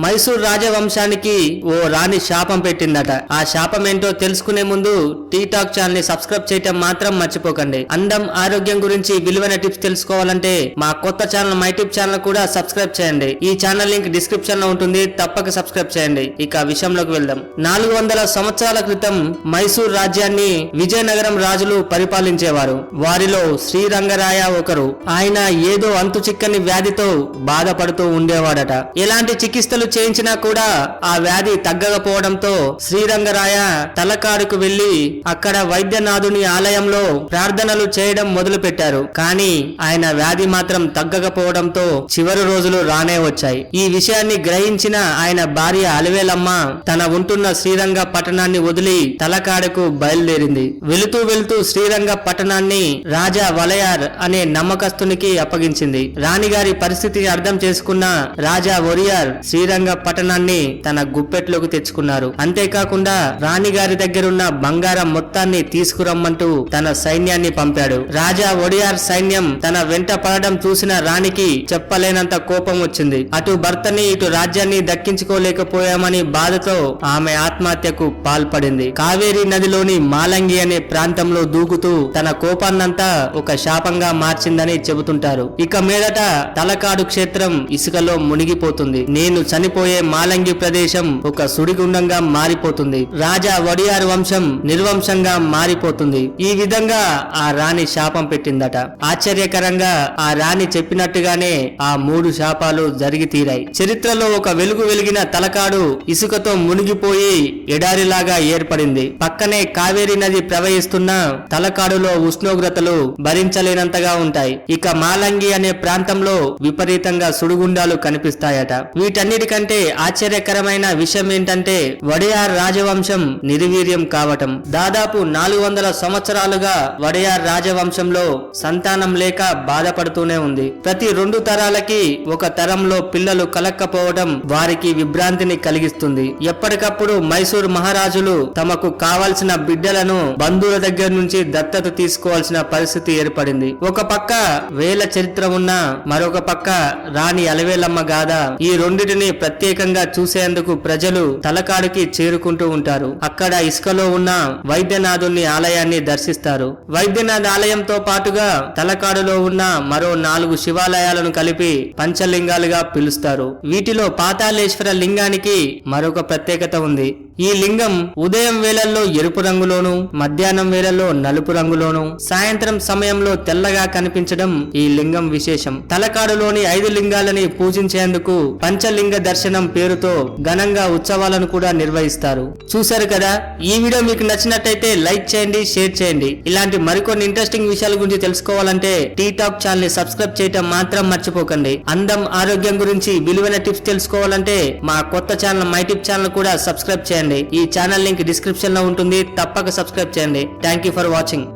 మైసూర్ రాజవంశానికి ఓ రాణి శాపం పెట్టిందట. ఆ శాపం ఏంటో తెలుసుకునే ముందు టీ టాక్ ఛానల్ ని సబ్స్క్రైబ్ చేయటం మాత్రం మర్చిపోకండి. అందం ఆరోగ్యం గురించి విలువైన టిప్స్ తెలుసుకోవాలంటే మా కొత్త ఛానల్ మై టిప్ ఛానల్ కూడా సబ్స్క్రైబ్ చేయండి. ఈ ఛానల్ లింక్ డిస్క్రిప్షన్ లో ఉంటుంది, తప్పక సబ్స్క్రైబ్ చేయండి. ఇక విషయంలోకి వెళ్దాం. 400 సంవత్సరాల క్రితం మైసూర్ రాజ్యాన్ని విజయనగరం రాజులు పరిపాలించేవారు. వారిలో శ్రీరంగరాయ ఒకరు. ఆయన ఏదో అంతు చిక్కని వ్యాధితో బాధపడుతూ ఉండేవాడట. ఎలాంటి చికిత్సలు చేయించినా కూడా ఆ వ్యాధి తగ్గకపోవడంతో శ్రీరంగరాయ తలకాడుకు వెళ్లి అక్కడ వైద్యనాథుని ఆలయంలో ప్రార్థనలు చేయడం మొదలు పెట్టారు. కానీ ఆయన వ్యాధి మాత్రం తగ్గకపోవడంతో చివరి రోజులు రానే వచ్చాయి. ఈ విషయాన్ని గ్రహించిన ఆయన భార్య అలివేలమ్మ తన ఉంటున్న శ్రీరంగ పట్టణాన్ని వదిలి తలకాడుకు బయలుదేరింది. వెళుతూ వెళుతూ శ్రీరంగ పట్టణాన్ని రాజా వలయార్ అనే నమ్మకస్తునికి అప్పగించింది. రాణిగారి పరిస్థితిని అర్థం చేసుకున్న రాజా ఒరియార్ శ్రీరంగ పట్టణాన్ని తన గుప్పెట్లోకి తెచ్చుకున్నారు. అంతేకాకుండా రాణిగారి దగ్గరున్న బంగారం మొత్తాన్ని తీసుకురమ్మంటూ తన సైన్యాన్ని పంపాడు. రాజా ఒడియార్ సైన్యం తన వెంట పడడం చూసిన రాణికి చెప్పలేనంత కోపం వచ్చింది. అటు భర్తని ఇటు రాజ్యాన్ని దక్కించుకోలేకపోయామని బాధతో ఆమె ఆత్మహత్యకు పాల్పడింది. కావేరీ నదిలోని మాలంగి అనే ప్రాంతంలో దూకుతూ తన కోపాన్నంతా ఒక శాపంగా మార్చిందని చెబుతుంటారు. ఇక మీదట తలకాడు క్షేత్రం ఇసుకలో మునిగిపోతుంది. నేను చనిపోయే మాలంగి ప్రదేశం ఒక సుడిగుండంగా మారిపోతుంది. రాజా వడియార్ వంశం నిర్వంశంగా మారిపోతుంది. ఈ విధంగా ఆ రాణి శాపం పెట్టిందట. ఆశ్చర్యకరంగా ఆ రాణి చెప్పినట్టుగానే ఆ 3 శాపాలు జరిగి తీరాయి. చరిత్రలో ఒక వెలుగు వెలిగిన తలకాడు ఇసుకతో మునిగిపోయి ఎడారిలాగా ఏర్పడింది. పక్కనే కావేరీ నది ప్రవహిస్తున్న తలకాడులో ఉష్ణోగ్రతలు భరించలేనంతగా ఉంటాయి. ఇక మాలంగి అనే ప్రాంతంలో విపరీతంగా సుడిగుండాలు కనిపిస్తాయట. వీటన్నిటికంటే ఆశ్చర్యకరమైన విషయం ఏంటంటే వడియార్ రాజవంశం నిర్వీర్యం కావటం. దాదాపు 400 సంవత్సరాలుగా వడియార్ రాజవంశంలో సంతానం లేక బాధపడుతూనే ఉంది. ప్రతి 2 తరాలకి ఒక తరంలో పిల్లలు కలక్కపోవడం వారికి విభ్రాంతిని కలిగిస్తుంది. ఎప్పటికప్పుడు మైసూర్ మహారాజులు తమకు కావలసిన బిడ్డలను బంధువుల దగ్గర నుంచి దత్తత తీసుకోవాల్సిన పరిస్థితి ఏర్పడింది. ఒక పక్క వేల చరిత్ర ఉన్న మరొక పక్క రాణి అలివేలమ్మ గాథ. ఈ రెండిటిని ప్రత్యేకంగా చూసేందుకు ప్రజలు తలకాడుకి చేరుకుంటూ ఉంటారు. అక్కడ ఇసుకలో ఉన్న వైద్యనాథుని ఆలయాన్ని దర్శిస్తారు. వైద్యనాథ్ ఆలయంతో పాటుగా తలకాడులో ఉన్న మరో 4 శివాలయాలను కలిపి పంచలింగాలుగా పిలుస్తారు. వీటిలో పాతాళేశ్వర లింగానికి మరొక ప్రత్యేకత ఉంది. ఈ లింగం ఉదయం వేళల్లో ఎరుపు రంగులోను, మధ్యాహ్నం వేళల్లో నలుపు రంగులోను, సాయంత్రం సమయంలో తెల్లగా కనిపించడం ఈ లింగం విశేషం. తలకాడులోని 5 లింగాలని పూజించేందుకు పంచలింగ దర్శనం పేరుతో ఘనంగా ఉత్సవాలను కూడా నిర్వహిస్తారు. చూశారు కదా, ఈ వీడియో మీకు నచ్చినట్టయితే లైక్ చేయండి, షేర్ చేయండి. ఇలాంటి మరికొన్ని ఇంట్రెస్టింగ్ విషయాల గురించి తెలుసుకోవాలంటే టీ టాక్ ఛానల్ ని సబ్స్క్రైబ్ చేయటం మాత్రం మర్చిపోకండి. అందం ఆరోగ్యం గురించి విలువైన టిప్స్ తెలుసుకోవాలంటే మా కొత్త ఛానల్ మై టిప్ ఛానల్ కూడా సబ్స్క్రైబ్ చేయండి. ఈ ఛానల్ లింక్ డిస్క్రిప్షన్ లో ఉంటుంది, తప్పక సబ్స్క్రైబ్ చేయండి. Thank you for watching.